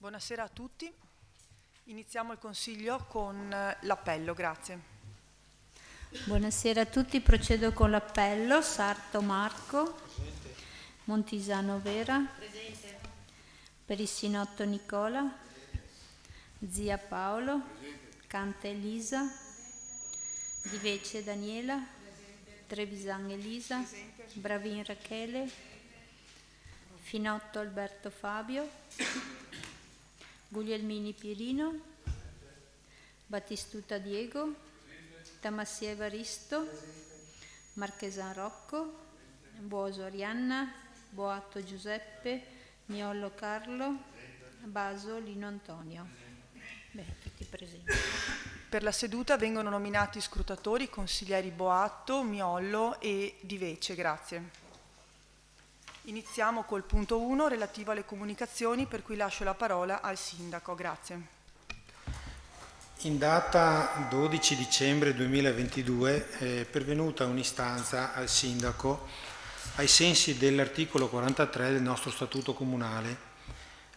Buonasera a tutti. Iniziamo il Consiglio con l'appello. Grazie. Buonasera a tutti, procedo con l'appello. Sarto Marco. Presente. Montisano Vera. Presente. Perissinotto Nicola. Presente. Zia Paolo. Presente. Cante Elisa. Di Vece Daniela. Presente. Trevisan Elisa. Presente. Bravin Rachele. Finotto Alberto Fabio. Guglielmini Pierino. Battistuta Diego. Tamassia Evaristo, Marchesan Rocco, Buoso Arianna, Boatto Giuseppe, Miollo Carlo, Baso Lino Antonio. Bene, tutti presenti. Per la seduta vengono nominati scrutatori i consiglieri Boatto, Miollo e Di Vece. Grazie. Iniziamo col punto 1 relativo alle comunicazioni, per cui lascio la parola al Sindaco. Grazie. In data 12 dicembre 2022 è pervenuta un'istanza al Sindaco ai sensi dell'articolo 43 del nostro Statuto Comunale.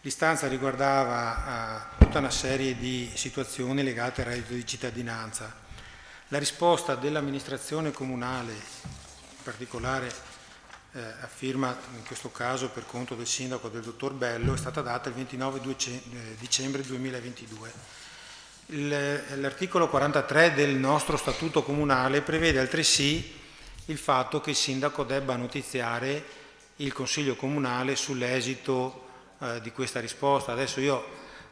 L'istanza riguardava tutta una serie di situazioni legate al reddito di cittadinanza. La risposta dell'amministrazione comunale, in particolare a firma in questo caso per conto del Sindaco del Dottor Bello, è stata data il 29 dicembre 2022. L'articolo 43 del nostro Statuto Comunale prevede altresì il fatto che il Sindaco debba notiziare il Consiglio Comunale sull'esito di questa risposta. Adesso io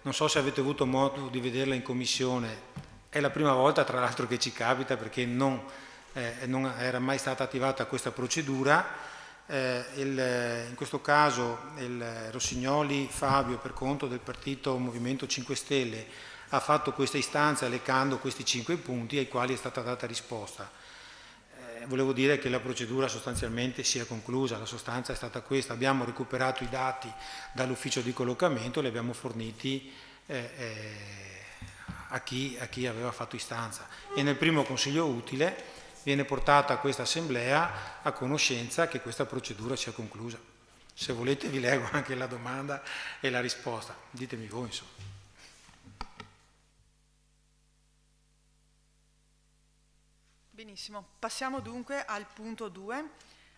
non so se avete avuto modo di vederla in commissione, è la prima volta tra l'altro che ci capita perché non era mai stata attivata questa procedura. In questo caso il Rossignoli Fabio, per conto del partito Movimento 5 Stelle, ha fatto questa istanza leccando questi 5 punti ai quali è stata data risposta. Volevo dire che la procedura sostanzialmente si è conclusa, la sostanza è stata questa: abbiamo recuperato i dati dall'ufficio di collocamento e li abbiamo forniti a chi aveva fatto istanza, e nel primo consiglio utile viene portata a questa assemblea a conoscenza che questa procedura si è conclusa. Se volete vi leggo anche la domanda e la risposta, ditemi voi insomma. Benissimo, passiamo dunque al punto 2,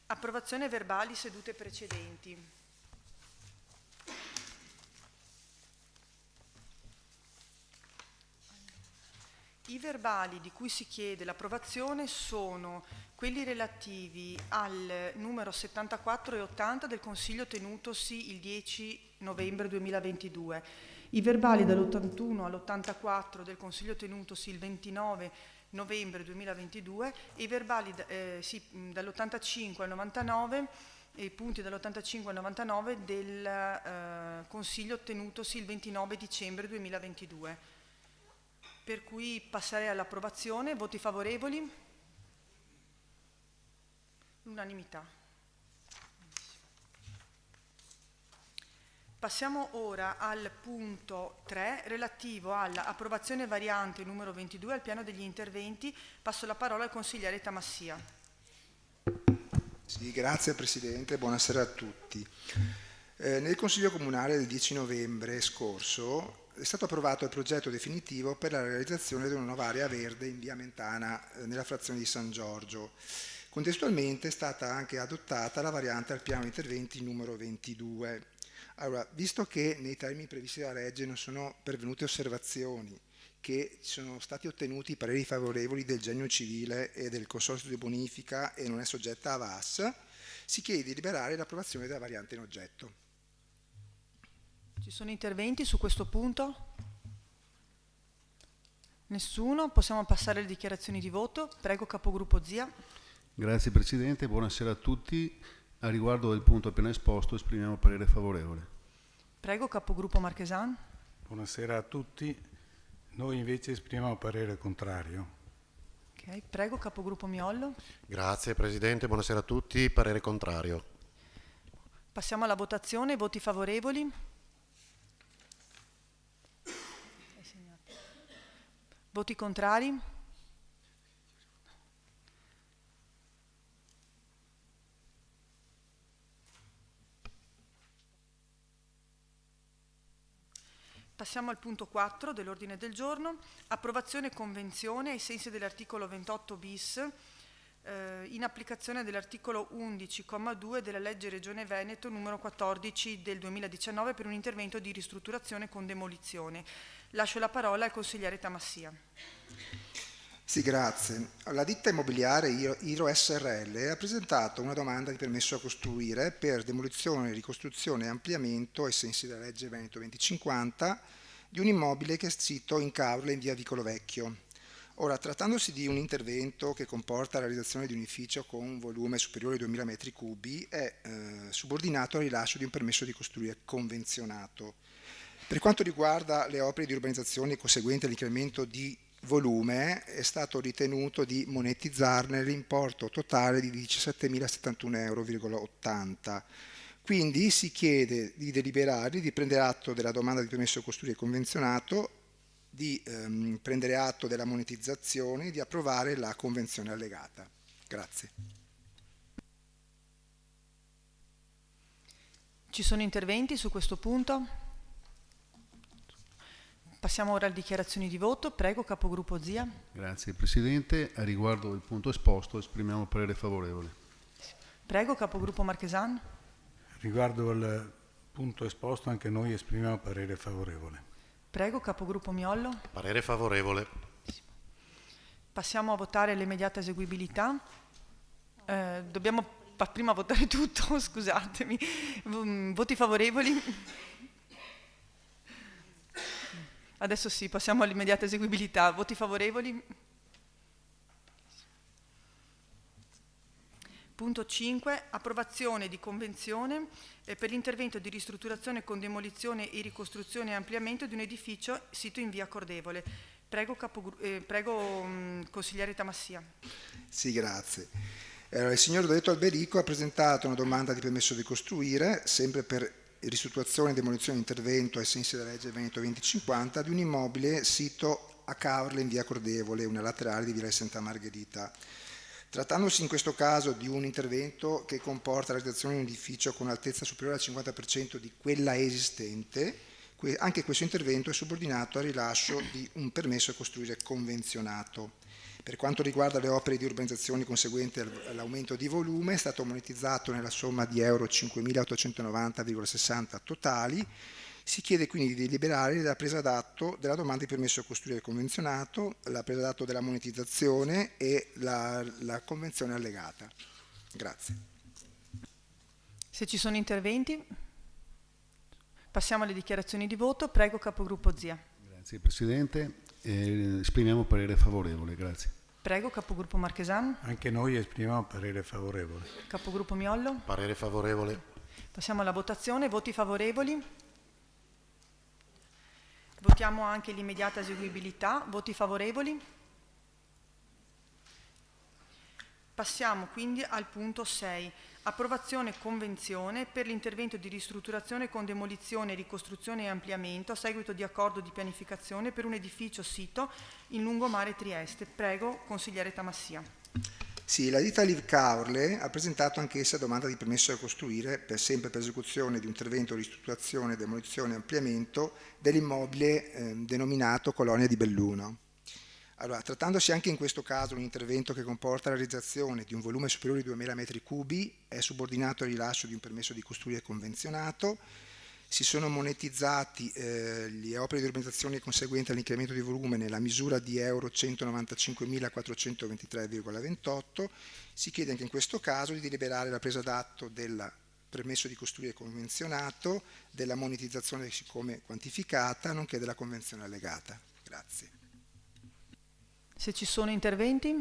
approvazione verbali sedute precedenti. I verbali di cui si chiede l'approvazione sono quelli relativi al numero 74 e 80 del Consiglio tenutosi il 10 novembre 2022, i verbali dall'81 all'84 del Consiglio tenutosi il 29 novembre 2022 e i verbali dall'85 al 99 e i punti dall'85 al 99 del Consiglio tenutosi il 29 dicembre 2022. Per cui passerei all'approvazione. Voti favorevoli? Unanimità. Passiamo ora al punto 3 relativo all'approvazione variante numero 22 al piano degli interventi. Passo la parola al consigliere Tamassia. Sì, grazie Presidente, buonasera a tutti. Nel Consiglio Comunale del 10 novembre scorso è stato approvato il progetto definitivo per la realizzazione di una nuova area verde in via Mentana nella frazione di San Giorgio. Contestualmente è stata anche adottata la variante al piano interventi numero 22. Allora, visto che nei termini previsti dalla legge non sono pervenute osservazioni, che sono stati ottenuti pareri favorevoli del Genio Civile e del Consorzio di Bonifica e non è soggetta a VAS, si chiede di deliberare l'approvazione della variante in oggetto. Ci sono interventi su questo punto? Nessuno? Possiamo passare alle dichiarazioni di voto. Prego, capogruppo Zia. Grazie Presidente, buonasera a tutti. A riguardo del punto appena esposto esprimiamo parere favorevole. Prego, capogruppo Marchesan. Buonasera a tutti. Noi invece esprimiamo parere contrario. Ok, prego, capogruppo Miollo. Grazie Presidente, buonasera a tutti, parere contrario. Passiamo alla votazione, voti favorevoli. Voti contrari. Passiamo al punto 4 dell'ordine del giorno, approvazione e convenzione ai sensi dell'articolo 28 bis, in applicazione dell'articolo 11,2 della legge Regione Veneto numero 14 del 2019 per un intervento di ristrutturazione con demolizione. Lascio la parola al consigliere Tamassia. Sì, grazie. La ditta immobiliare Iro SRL ha presentato una domanda di permesso a costruire per demolizione, ricostruzione e ampliamento ai sensi della legge Veneto 2050 di un immobile che è sito in Caorle in via Vicolo Vecchio. Ora, trattandosi di un intervento che comporta la realizzazione di un edificio con un volume superiore ai 2000 metri cubi, è subordinato al rilascio di un permesso di costruire convenzionato. Per quanto riguarda le opere di urbanizzazione conseguenti all'incremento di volume, è stato ritenuto di monetizzarne l'importo totale di 17.071,80 euro. Quindi si chiede di deliberare, di prendere atto della domanda di permesso di costruire convenzionato, di prendere atto della monetizzazione e di approvare la convenzione allegata. Grazie. Ci sono interventi su questo punto? Passiamo ora alle dichiarazioni di voto. Prego, capogruppo Zia. Grazie Presidente. A riguardo del punto esposto esprimiamo parere favorevole. Prego, capogruppo Marchesan. Riguardo al punto esposto anche noi esprimiamo parere favorevole. Prego, capogruppo Miollo. Parere favorevole. Passiamo a votare l'immediata eseguibilità. Dobbiamo prima votare tutto, scusatemi. Voti favorevoli? Adesso sì, passiamo all'immediata eseguibilità. Voti favorevoli? Punto 5. Approvazione di convenzione per l'intervento di ristrutturazione con demolizione e ricostruzione e ampliamento di un edificio sito in via Cordevole. Prego, consigliere Tamassia. Sì, grazie. Il signor Doretto Alberico ha presentato una domanda di permesso di costruire, sempre per ristrutturazione e demolizione di intervento ai sensi della legge Veneto 2050 di un immobile sito a Caorle in via Cordevole, una laterale di via Santa Margherita. Trattandosi in questo caso di un intervento che comporta la realizzazione di un edificio con altezza superiore al 50% di quella esistente, anche questo intervento è subordinato al rilascio di un permesso a costruire convenzionato. Per quanto riguarda le opere di urbanizzazione conseguenti all'aumento di volume, è stato monetizzato nella somma di euro 5.890,60 totali. Si chiede quindi di deliberare la presa d'atto della domanda di permesso a costruire convenzionato, la presa d'atto della monetizzazione e la convenzione allegata. Grazie. Se ci sono interventi, passiamo alle dichiarazioni di voto. Prego, capogruppo Zia. Grazie Presidente. Esprimiamo parere favorevole. Grazie. Prego, capogruppo Marchesan. Anche noi esprimiamo parere favorevole. Capogruppo Miollo. Parere favorevole. Passiamo alla votazione. Voti favorevoli? Votiamo anche l'immediata eseguibilità. Voti favorevoli? Passiamo quindi al punto 6. Approvazione e convenzione per l'intervento di ristrutturazione con demolizione, ricostruzione e ampliamento a seguito di accordo di pianificazione per un edificio sito in lungomare Trieste. Prego, consigliere Tamassia. Sì, la ditta Liv Caorle ha presentato anch'essa domanda di permesso a costruire sempre per esecuzione di un intervento di ristrutturazione, demolizione e ampliamento dell'immobile denominato Colonia di Belluno. Allora, trattandosi anche in questo caso di un intervento che comporta la realizzazione di un volume superiore ai 2000 metri cubi, è subordinato al rilascio di un permesso di costruire convenzionato. Si sono monetizzati le opere di urbanizzazione conseguenti all'incremento di volume nella misura di euro 195.423,28. Si chiede anche in questo caso di deliberare la presa d'atto del permesso di costruire convenzionato, della monetizzazione siccome quantificata, nonché della convenzione allegata. Grazie. Se ci sono interventi?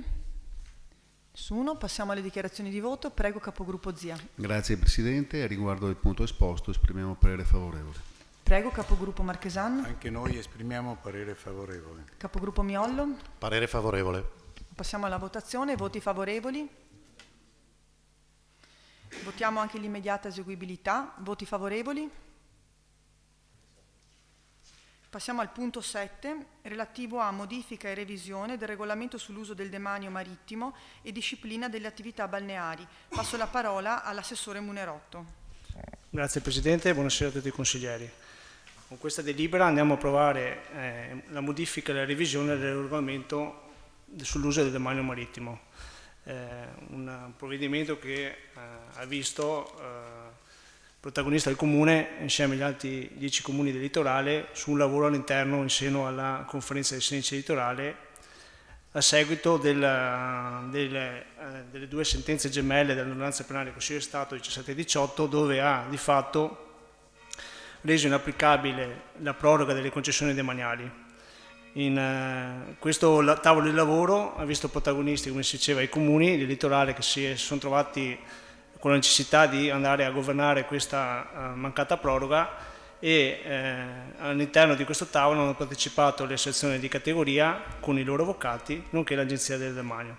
Nessuno. Passiamo alle dichiarazioni di voto. Prego, capogruppo Zia. Grazie Presidente. A riguardo del punto esposto esprimiamo parere favorevole. Prego, capogruppo Marchesan. Anche noi esprimiamo parere favorevole. Capogruppo Miollo. Parere favorevole. Passiamo alla votazione. Voti favorevoli? Votiamo anche l'immediata eseguibilità. Voti favorevoli? Passiamo al punto 7, relativo a modifica e revisione del regolamento sull'uso del demanio marittimo e disciplina delle attività balneari. Passo la parola all'assessore Munerotto. Grazie Presidente, buonasera a tutti i consiglieri. Con questa delibera andiamo a approvare la modifica e la revisione del regolamento sull'uso del demanio marittimo, un provvedimento che ha visto protagonista il Comune insieme agli altri 10 comuni del litorale su un lavoro all'interno in seno alla conferenza dei sindaci del litorale a seguito delle due sentenze gemelle dell'ordinanza penale del Consiglio di Stato 17 e 18, dove ha di fatto reso inapplicabile la proroga delle concessioni demaniali. Questo tavolo di lavoro ha visto protagonisti, come si diceva, i comuni del litorale che si sono trovati con la necessità di andare a governare questa mancata proroga e all'interno di questo tavolo hanno partecipato le associazioni di categoria con i loro avvocati, nonché l'Agenzia del Demanio.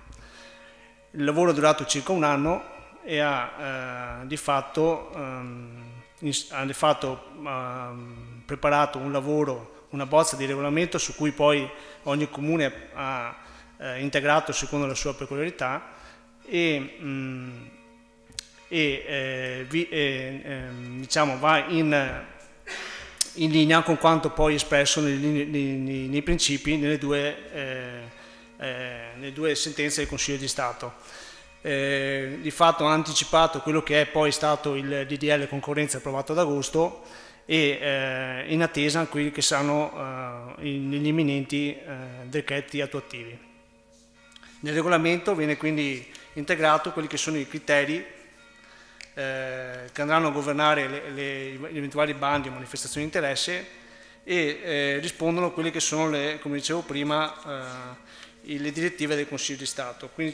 Il lavoro è durato circa un anno e ha di fatto preparato un lavoro, una bozza di regolamento su cui poi ogni comune ha integrato secondo la sua peculiarità diciamo va in linea con quanto poi espresso nei principi nelle due sentenze del Consiglio di Stato. Di fatto ha anticipato quello che è poi stato il DDL concorrenza approvato ad agosto e in attesa quelli che saranno gli imminenti decreti attuativi. Nel regolamento viene quindi integrato quelli che sono i criteri che andranno a governare gli eventuali bandi o manifestazioni di interesse e rispondono a quelle che sono, come dicevo prima, le direttive del Consiglio di Stato. Quindi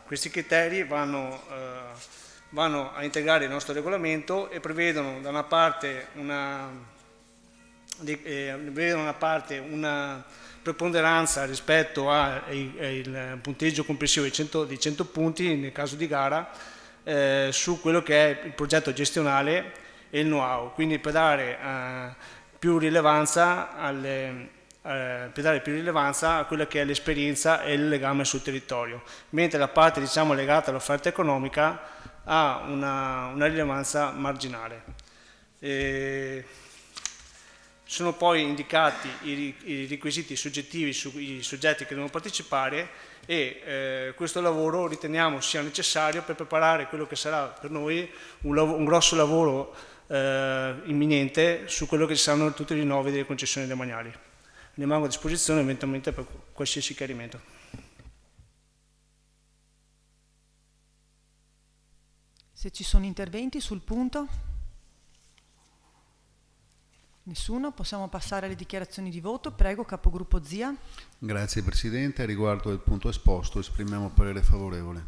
questi criteri vanno a integrare il nostro regolamento e prevedono da una parte una preponderanza rispetto al punteggio complessivo di 100 punti nel caso di gara su quello che è il progetto gestionale e il know-how, quindi per dare più rilevanza a quella che è l'esperienza e il legame sul territorio, mentre la parte legata all'offerta economica ha una rilevanza marginale. Sono poi indicati i requisiti soggettivi sui soggetti che devono partecipare e questo lavoro riteniamo sia necessario per preparare quello che sarà per noi un grosso lavoro imminente su quello che saranno tutti i rinnovi delle concessioni demaniali. Rimango a disposizione eventualmente per qualsiasi chiarimento. Se ci sono interventi sul punto? Nessuno? Possiamo passare alle dichiarazioni di voto. Prego, capogruppo Zia. Grazie Presidente. A riguardo del punto esposto esprimiamo parere favorevole.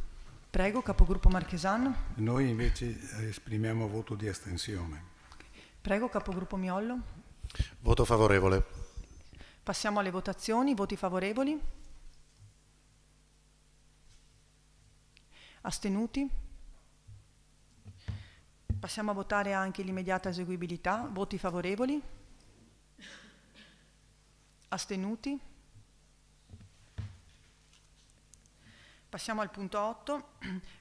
Prego, capogruppo Marchesano. Noi invece esprimiamo voto di astensione. Prego, capogruppo Miollo. Voto favorevole. Passiamo alle votazioni. Voti favorevoli? Astenuti? Passiamo a votare anche l'immediata eseguibilità. Voti favorevoli? Astenuti? Passiamo al punto 8.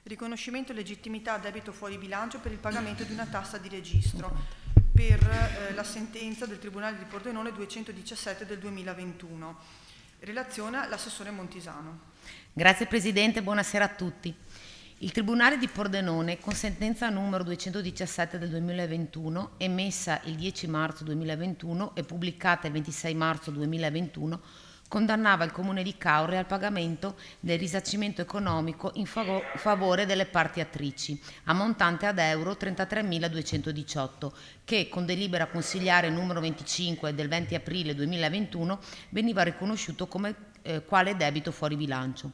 Riconoscimento e legittimità a debito fuori bilancio per il pagamento di una tassa di registro per la sentenza del Tribunale di Pordenone 217 del 2021. Relaziona l'assessore Montisano. Grazie Presidente, buonasera a tutti. Il Tribunale di Pordenone, con sentenza numero 217 del 2021, emessa il 10 marzo 2021 e pubblicata il 26 marzo 2021, condannava il Comune di Caore al pagamento del risarcimento economico in favore delle parti attrici, ammontante ad euro 33.218, che con delibera consigliare numero 25 del 20 aprile 2021 veniva riconosciuto come quale debito fuori bilancio.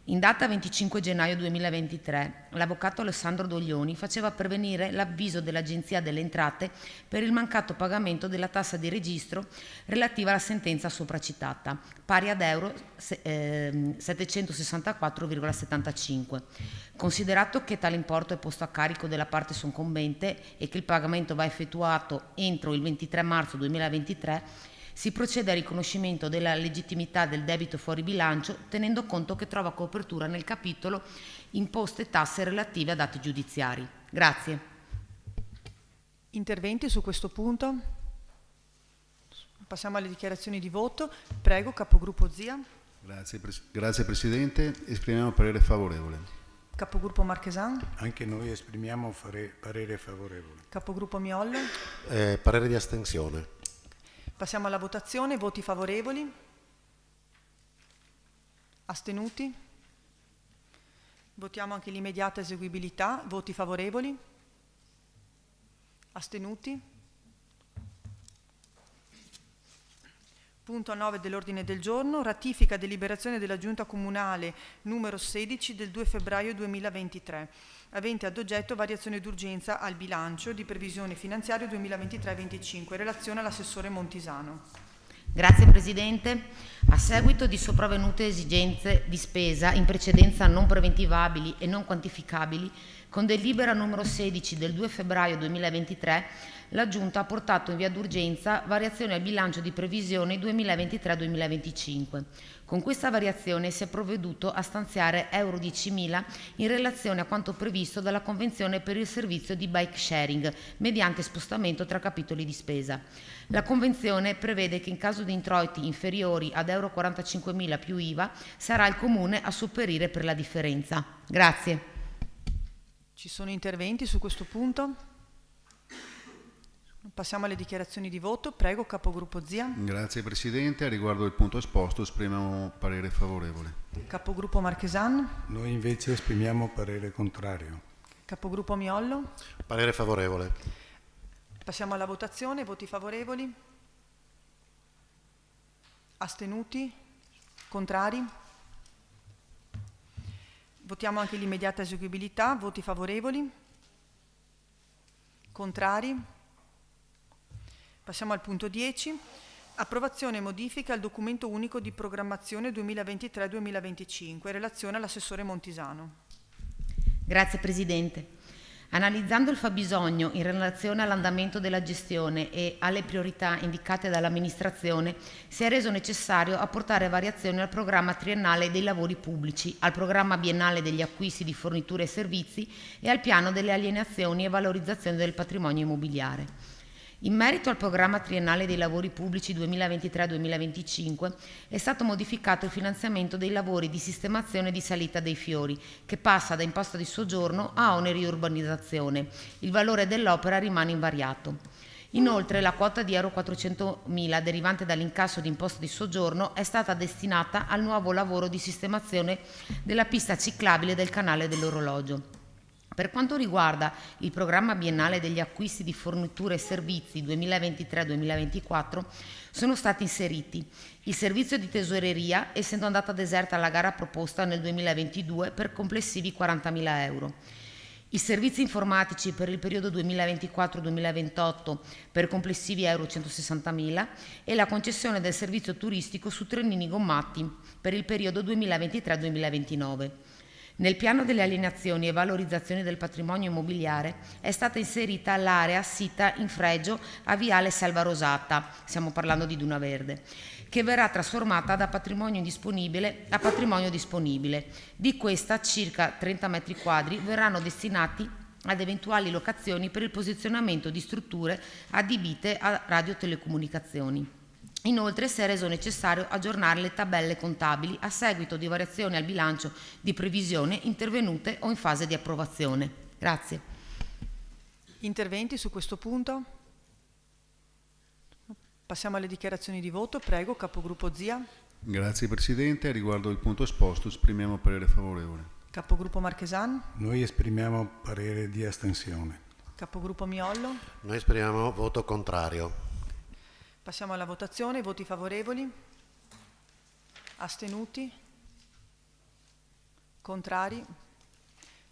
In data 25 gennaio 2023, l'avvocato Alessandro Doglioni faceva pervenire l'avviso dell'Agenzia delle Entrate per il mancato pagamento della tassa di registro relativa alla sentenza sopracitata, pari ad euro 764,75. Considerato che tale importo è posto a carico della parte soccombente e che il pagamento va effettuato entro il 23 marzo 2023, si procede al riconoscimento della legittimità del debito fuori bilancio, tenendo conto che trova copertura nel capitolo imposte e tasse relative ad atti giudiziari. Grazie. Interventi su questo punto? Passiamo alle dichiarazioni di voto. Prego, capogruppo Zia. Grazie Presidente, esprimiamo parere favorevole. Capogruppo Marchesan. Anche noi esprimiamo parere favorevole. Capogruppo Miollo. Parere di astensione. Passiamo alla votazione. Voti favorevoli? Astenuti? Votiamo anche l'immediata eseguibilità. Voti favorevoli? Astenuti? Punto 9 dell'ordine del giorno, ratifica deliberazione della Giunta Comunale numero 16 del 2 febbraio 2023, avente ad oggetto variazione d'urgenza al bilancio di previsione finanziaria 2023-25, relazione all'assessore Montisano. Grazie Presidente. A seguito di sopravvenute esigenze di spesa in precedenza non preventivabili e non quantificabili, con delibera numero 16 del 2 febbraio 2023, la Giunta ha portato in via d'urgenza variazione al bilancio di previsione 2023-2025. Con questa variazione si è provveduto a stanziare euro 10.000 in relazione a quanto previsto dalla Convenzione per il servizio di bike sharing mediante spostamento tra capitoli di spesa. La Convenzione prevede che in caso di introiti inferiori ad euro 45.000 più IVA sarà il Comune a sopperire per la differenza. Grazie. Ci sono interventi su questo punto? Passiamo alle dichiarazioni di voto. Prego, capogruppo Zia. Grazie Presidente, a riguardo del punto esposto esprimiamo parere favorevole. Capogruppo Marchesan. Noi invece esprimiamo parere contrario. Capogruppo Miollo. Parere favorevole. Passiamo alla votazione. Voti favorevoli? Astenuti? Contrari? Votiamo anche l'immediata eseguibilità. Voti favorevoli? Contrari? Passiamo al punto 10. Approvazione e modifica al documento unico di programmazione 2023-2025. Relazione all'assessore Montisano. Grazie Presidente. Analizzando il fabbisogno in relazione all'andamento della gestione e alle priorità indicate dall'amministrazione, si è reso necessario apportare variazioni al programma triennale dei lavori pubblici, al programma biennale degli acquisti di forniture e servizi e al piano delle alienazioni e valorizzazione del patrimonio immobiliare. In merito al programma triennale dei lavori pubblici 2023-2025 è stato modificato il finanziamento dei lavori di sistemazione e di salita dei fiori, che passa da imposta di soggiorno a oneri urbanizzazione. Il valore dell'opera rimane invariato. Inoltre la quota di euro 400.000 derivante dall'incasso di imposta di soggiorno è stata destinata al nuovo lavoro di sistemazione della pista ciclabile del canale dell'orologio. Per quanto riguarda il programma biennale degli acquisti di forniture e servizi 2023-2024, sono stati inseriti il servizio di tesoreria, essendo andata deserta la gara proposta nel 2022 per complessivi 40.000 euro. I servizi informatici per il periodo 2024-2028 per complessivi euro 160.000 e la concessione del servizio turistico su trenini gommati per il periodo 2023-2029. Nel piano delle alienazioni e valorizzazioni del patrimonio immobiliare è stata inserita l'area sita in fregio a Viale Selva Rosata, stiamo parlando di Duna Verde, che verrà trasformata da patrimonio indisponibile a patrimonio disponibile. Di questa circa 30 metri quadri verranno destinati ad eventuali locazioni per il posizionamento di strutture adibite a radiotelecomunicazioni. Inoltre si è reso necessario aggiornare le tabelle contabili a seguito di variazioni al bilancio di previsione intervenute o in fase di approvazione. Grazie. Interventi su questo punto? Passiamo alle dichiarazioni di voto. Prego, capogruppo Zia. Grazie Presidente, a riguardo del punto esposto esprimiamo parere favorevole. Capogruppo Marchesan. Noi esprimiamo parere di astensione. Capogruppo Miollo. Noi esprimiamo voto contrario. Passiamo alla votazione. Voti favorevoli? Astenuti? Contrari?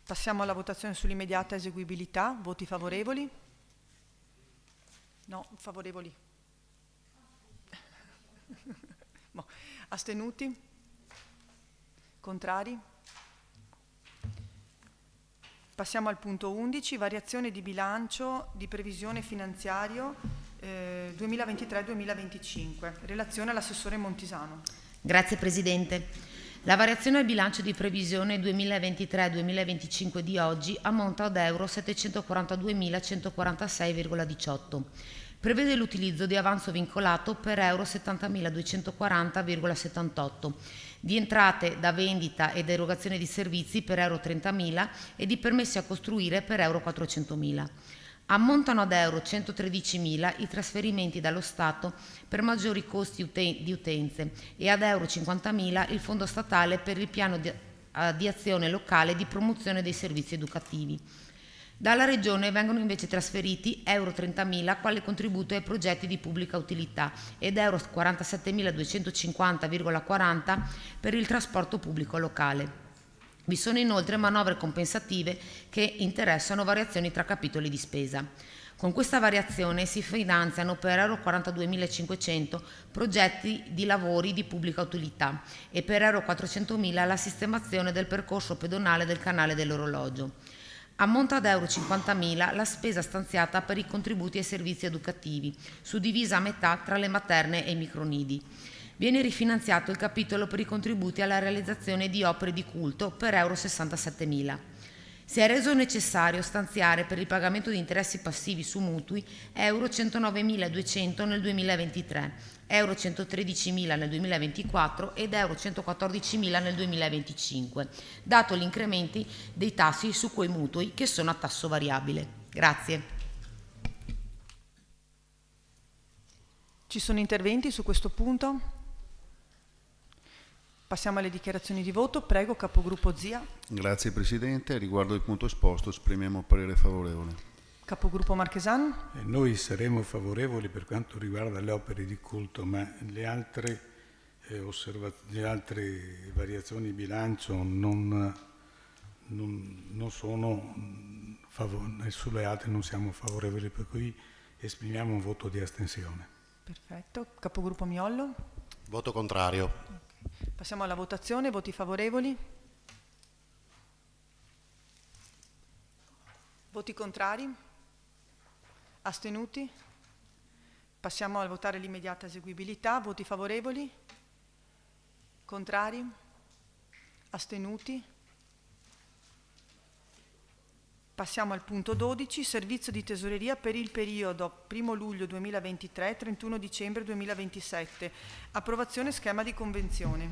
Passiamo alla votazione sull'immediata eseguibilità. Voti favorevoli? No, favorevoli. Astenuti? Contrari? Passiamo al punto 11, variazione di bilancio di previsione finanziario 2023-2025. Relazione all'assessore Montisano. Grazie Presidente. La variazione al bilancio di previsione 2023-2025 di oggi ammonta ad euro 742.146,18. prevede l'utilizzo di avanzo vincolato per euro 70.240,78, di entrate da vendita ed erogazione di servizi per euro 30.000 e di permessi a costruire per euro 400.000. Ammontano ad euro 113.000 i trasferimenti dallo Stato per maggiori costi di utenze e ad euro 50.000 il fondo statale per il piano di azione locale di promozione dei servizi educativi. Dalla Regione vengono invece trasferiti euro 30.000 quale contributo ai progetti di pubblica utilità ed euro 47.250,40 per il trasporto pubblico locale. Vi sono inoltre manovre compensative che interessano variazioni tra capitoli di spesa. Con questa variazione si finanziano per euro 42.500 progetti di lavori di pubblica utilità e per euro 400.000 la sistemazione del percorso pedonale del canale dell'orologio. Ammonta ad euro 50.000 la spesa stanziata per i contributi ai servizi educativi, suddivisa a metà tra le materne e i micronidi. Viene rifinanziato il capitolo per i contributi alla realizzazione di opere di culto per euro 67.000. Si è reso necessario stanziare per il pagamento di interessi passivi su mutui euro 109.200 nel 2023, euro 113.000 nel 2024 ed euro 114.000 nel 2025, dato gli incrementi dei tassi su quei mutui che sono a tasso variabile. Grazie. Ci sono interventi su questo punto? Passiamo alle dichiarazioni di voto. Prego, capogruppo Zia. Grazie Presidente. Riguardo il punto esposto esprimiamo parere favorevole. Capogruppo Marchesan. Noi saremo favorevoli per quanto riguarda le opere di culto, ma le altre variazioni di bilancio non sono sulle altre non siamo favorevoli, per cui esprimiamo un voto di astensione. Perfetto. Capogruppo Miollo. Voto contrario. Passiamo alla votazione. Voti favorevoli? Voti contrari? Astenuti? Passiamo a votare l'immediata eseguibilità. Voti favorevoli? Contrari? Astenuti? Passiamo al punto 12, servizio di tesoreria per il periodo 1 luglio 2023-31 dicembre 2027. Approvazione schema di convenzione.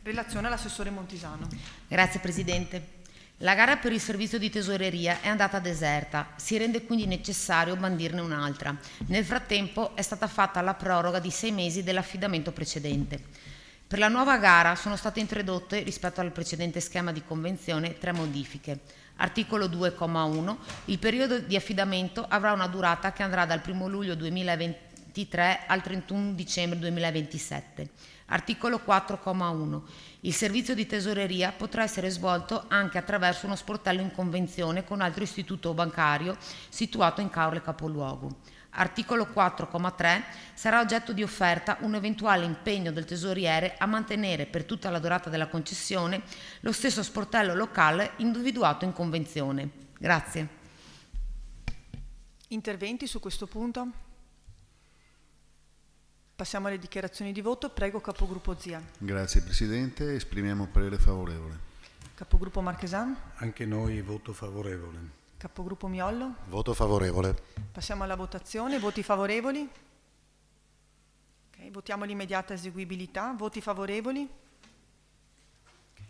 Relazione all'assessore Montisano. Grazie Presidente. La gara per il servizio di tesoreria è andata deserta, si rende quindi necessario bandirne un'altra. Nel frattempo è stata fatta la proroga di 6 mesi dell'affidamento precedente. Per la nuova gara sono state introdotte, rispetto al precedente schema di convenzione, 3 modifiche. Articolo 2,1. Il periodo di affidamento avrà una durata che andrà dal 1 luglio 2023 al 31 dicembre 2027. Articolo 4,1. Il servizio di tesoreria potrà essere svolto anche attraverso uno sportello in convenzione con altro istituto bancario situato in Caorle capoluogo. Articolo 4,3. Sarà oggetto di offerta un eventuale impegno del tesoriere a mantenere per tutta la durata della concessione lo stesso sportello locale individuato in convenzione. Grazie. Interventi su questo punto? Passiamo alle dichiarazioni di voto. Prego, capogruppo Zia. Grazie Presidente. Esprimiamo parere favorevole. Capogruppo Marchesan. Anche noi voto favorevole. Capogruppo Miollo. Voto favorevole. Passiamo alla votazione. Voti favorevoli? Okay, votiamo l'immediata eseguibilità. Voti favorevoli? Okay.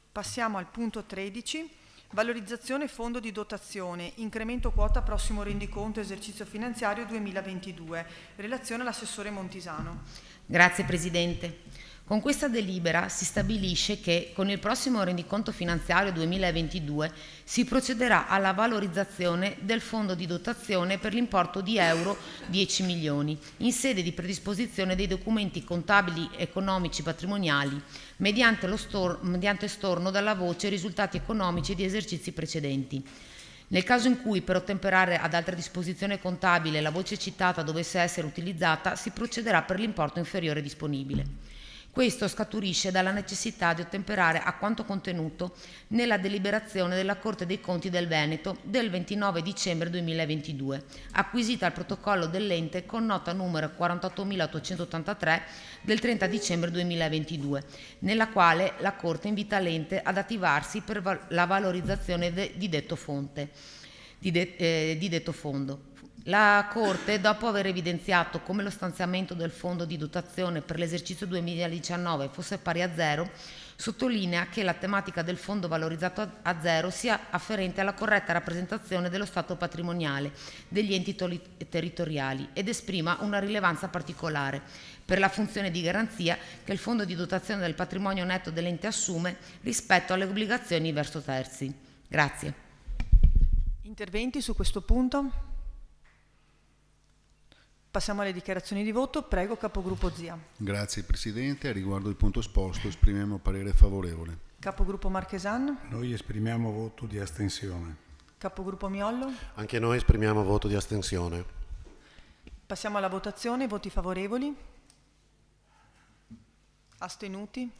Passiamo al punto 13. Valorizzazione fondo di dotazione. Incremento quota prossimo rendiconto esercizio finanziario 2022. Relazione all'assessore Montisano. Grazie Presidente. Con questa delibera si stabilisce che con il prossimo rendiconto finanziario 2022 si procederà alla valorizzazione del fondo di dotazione per l'importo di euro 10 milioni in sede di predisposizione dei documenti contabili economici patrimoniali mediante storno dalla voce risultati economici di esercizi precedenti. Nel caso in cui per ottemperare ad altra disposizione contabile la voce citata dovesse essere utilizzata, si procederà per l'importo inferiore disponibile. Questo scaturisce dalla necessità di ottemperare a quanto contenuto nella deliberazione della Corte dei Conti del Veneto del 29 dicembre 2022, acquisita al protocollo dell'ente con nota numero 48.883 del 30 dicembre 2022, nella quale la Corte invita l'ente ad attivarsi per la valorizzazione di detto fondo. La Corte, dopo aver evidenziato come lo stanziamento del fondo di dotazione per l'esercizio 2019 fosse pari a zero, sottolinea che la tematica del fondo valorizzato a zero sia afferente alla corretta rappresentazione dello stato patrimoniale degli enti territoriali ed esprima una rilevanza particolare per la funzione di garanzia che il fondo di dotazione del patrimonio netto dell'ente assume rispetto alle obbligazioni verso terzi. Grazie. Interventi su questo punto? Passiamo alle dichiarazioni di voto. Prego, capogruppo Zia. Grazie Presidente. A riguardo del punto esposto esprimiamo parere favorevole. Capogruppo Marchesan. Noi esprimiamo voto di astensione. Capogruppo Miollo. Anche noi esprimiamo voto di astensione. Passiamo alla votazione. Voti favorevoli? Astenuti?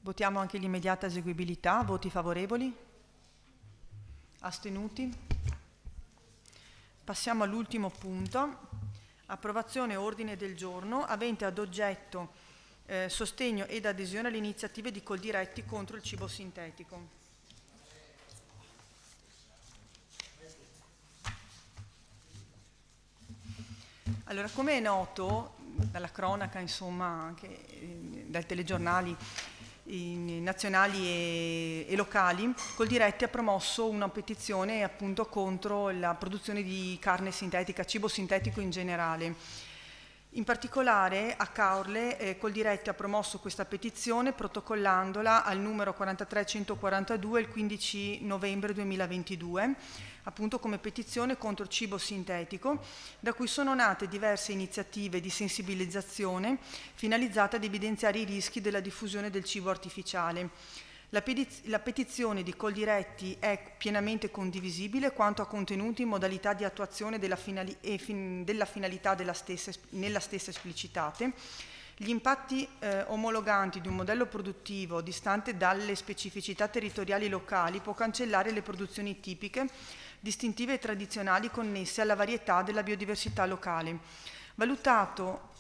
Votiamo anche l'immediata eseguibilità. Voti favorevoli? Astenuti? Passiamo all'ultimo punto, approvazione ordine del giorno avente ad oggetto sostegno ed adesione alle iniziative di Coldiretti contro il cibo sintetico. Allora, come è noto dalla cronaca, insomma, anche dai telegiornali nazionali e locali, Coldiretti ha promosso una petizione appunto contro la produzione di carne sintetica, cibo sintetico in generale. In particolare a Caorle Coldiretti ha promosso questa petizione protocollandola al numero 43142 il 15 novembre 2022, appunto come petizione contro il cibo sintetico, da cui sono nate diverse iniziative di sensibilizzazione finalizzate ad evidenziare i rischi della diffusione del cibo artificiale. La petizione di Coldiretti è pienamente condivisibile quanto a contenuti e modalità di attuazione della finalità nella stessa esplicitate. Gli impatti omologanti di un modello produttivo distante dalle specificità territoriali locali può cancellare le produzioni tipiche, distintive e tradizionali connesse alla varietà della biodiversità locale. Valutato,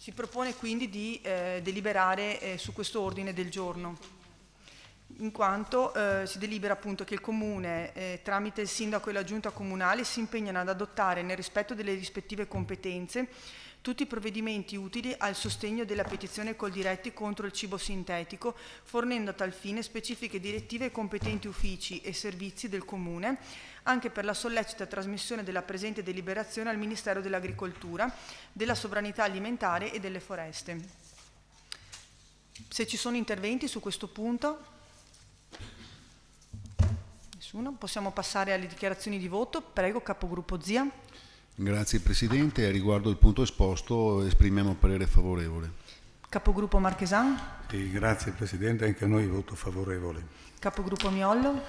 si propone quindi di deliberare su questo ordine del giorno, in quanto si delibera appunto che il Comune, tramite il Sindaco e la Giunta Comunale, si impegnano ad adottare, nel rispetto delle rispettive competenze, tutti i provvedimenti utili al sostegno della petizione Coldiretti contro il cibo sintetico, fornendo a tal fine specifiche direttive ai competenti uffici e servizi del Comune, anche per la sollecita trasmissione della presente deliberazione al Ministero dell'Agricoltura, della Sovranità Alimentare e delle Foreste. Se ci sono interventi su questo punto? Nessuno? Possiamo passare alle dichiarazioni di voto. Prego, capogruppo Zia. Grazie Presidente. A riguardo del punto esposto esprimiamo parere favorevole. Capogruppo Marchesan. Sì, grazie Presidente, anche noi voto favorevole. Capogruppo Miollo.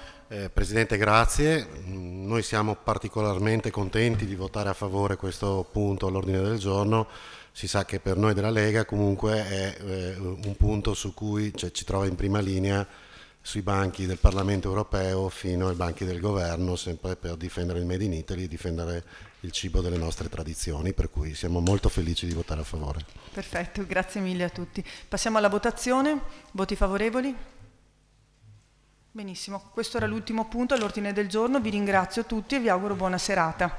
Presidente, grazie. Noi siamo particolarmente contenti di votare a favore questo punto all'ordine del giorno. Si sa che per noi della Lega comunque è un punto su cui ci trova in prima linea sui banchi del Parlamento europeo fino ai banchi del governo, sempre per difendere il Made in Italy e difendere il cibo delle nostre tradizioni, per cui siamo molto felici di votare a favore. Perfetto, grazie mille a tutti. Passiamo alla votazione. Voti favorevoli? Benissimo, questo era l'ultimo punto all'ordine del giorno. Vi ringrazio tutti e vi auguro buona serata.